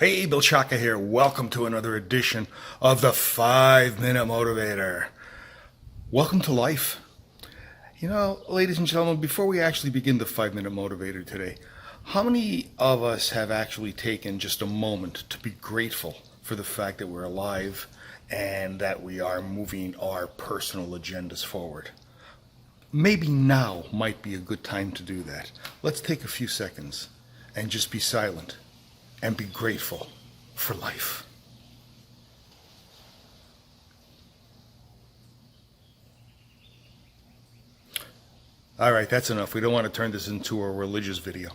Hey, Bill Chaka here. Welcome to another edition of the 5-Minute Motivator. Welcome to life. You know, ladies and gentlemen, before we actually begin the 5-Minute Motivator today, how many of us have actually taken just a moment to be grateful for the fact that we're alive and that we are moving our personal agendas forward? Maybe now might be a good time to do that. Let's take a few seconds and just be silent and be grateful for life. All right, that's enough. We don't want to turn this into a religious video.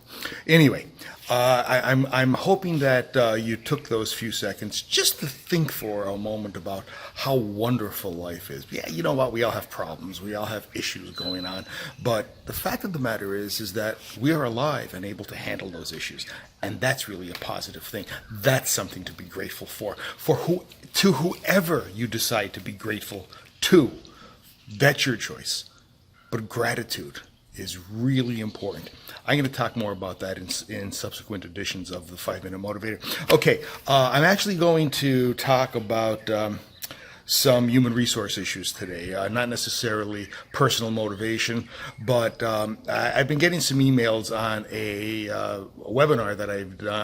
Anyway, I'm hoping that you took those few seconds just to think for a moment about how wonderful life is. Yeah, you know what? We all have problems. We all have issues going on. But the fact of the matter is that we are alive and able to handle those issues. And that's really a positive thing. That's something to be grateful for. To whoever you decide to be grateful to, that's your choice. But gratitude is really important. I'm going to talk more about that in subsequent editions of the 5-Minute Motivator. Okay, I'm actually going to talk about some human resource issues today, not necessarily personal motivation, but I've been getting some emails on a webinar that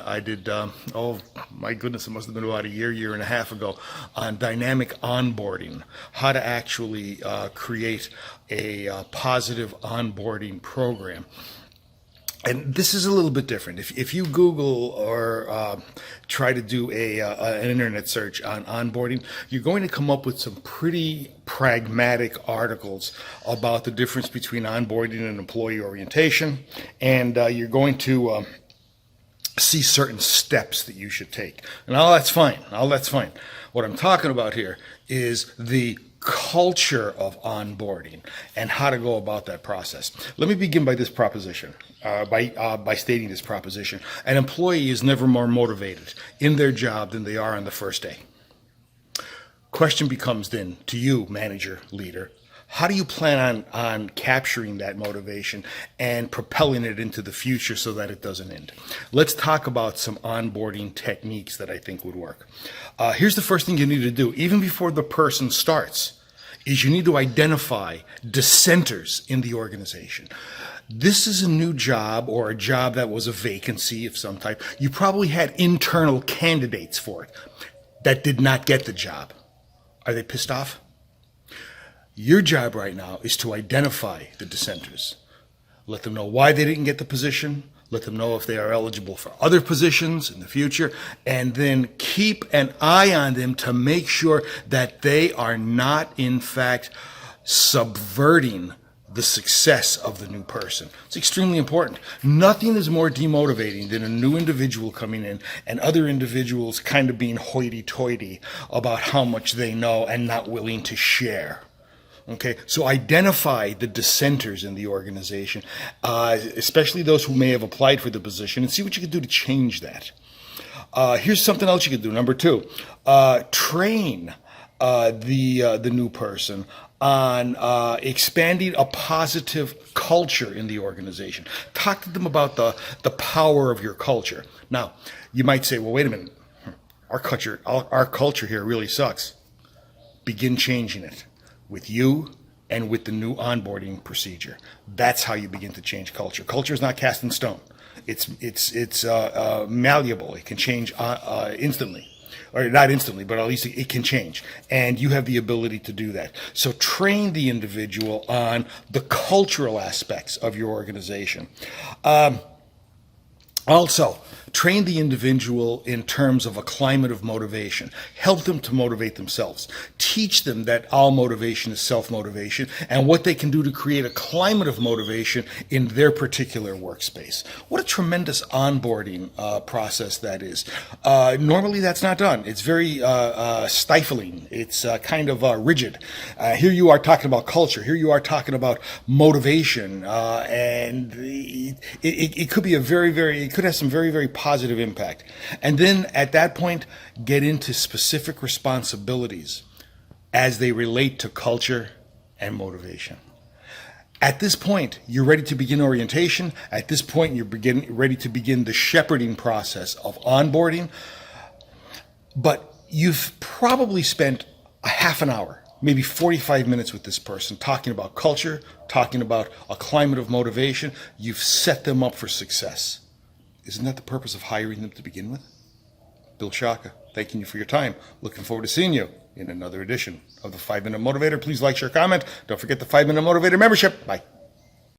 I did, oh my goodness, it must have been about a year and a half ago, on dynamic onboarding, how to actually create a positive onboarding program. And this is a little bit different. If you Google or try to do an internet search on onboarding, you're going to come up with some pretty pragmatic articles about the difference between onboarding and employee orientation. And you're going to see certain steps that you should take. And all that's fine. What I'm talking about here is the culture of onboarding and how to go about that process. Let me begin by this proposition, by stating this proposition. An employee is never more motivated in their job than they are on the first day. Question becomes then to you, manager, leader, how do you plan on capturing that motivation and propelling it into the future so that it doesn't end? Let's talk about some onboarding techniques that I think would work. Here's the first thing you need to do, even before the person starts, is you need to identify dissenters in the organization. This is a new job or a job that was a vacancy of some type. You probably had internal candidates for it that did not get the job. Are they pissed off? Your job right now is to identify the dissenters. Let them know why they didn't get the position. Let them know if they are eligible for other positions in the future. And then keep an eye on them to make sure that they are not, in fact, subverting the success of the new person. It's extremely important. Nothing is more demotivating than a new individual coming in and other individuals kind of being hoity-toity about how much they know and not willing to share. Okay, so identify the dissenters in the organization, especially those who may have applied for the position, and see what you can do to change that. Here's something else you can do. Number 2, train the new person on expanding a positive culture in the organization. Talk to them about the power of your culture. Now, you might say, well, wait a minute, our culture here really sucks. Begin changing it with you and with the new onboarding procedure. That's how you begin to change culture. Culture is not cast in stone. It's malleable. It can change instantly. Or not instantly, but at least it can change. And you have the ability to do that. So train the individual on the cultural aspects of your organization. Also, train the individual in terms of a climate of motivation. Help them to motivate themselves. Teach them that all motivation is self-motivation and what they can do to create a climate of motivation in their particular workspace. What a tremendous onboarding process that is. Normally that's not done. It's very stifling. It's kind of rigid. Here you are talking about culture. Here you are talking about motivation. And it could be it could have some very, very positive impact. And then at that point, get into specific responsibilities as they relate to culture and motivation. At this point, you're ready to begin orientation. At this point, you're ready to begin the shepherding process of onboarding. But you've probably spent a half an hour, maybe 45 minutes with this person, talking about culture, talking about a climate of motivation. You've set them up for success. Isn't that the purpose of hiring them to begin with? Bill Shaka, thanking you for your time. Looking forward to seeing you in another edition of the 5 Minute Motivator. Please like, share, comment. Don't forget the 5 Minute Motivator membership. Bye.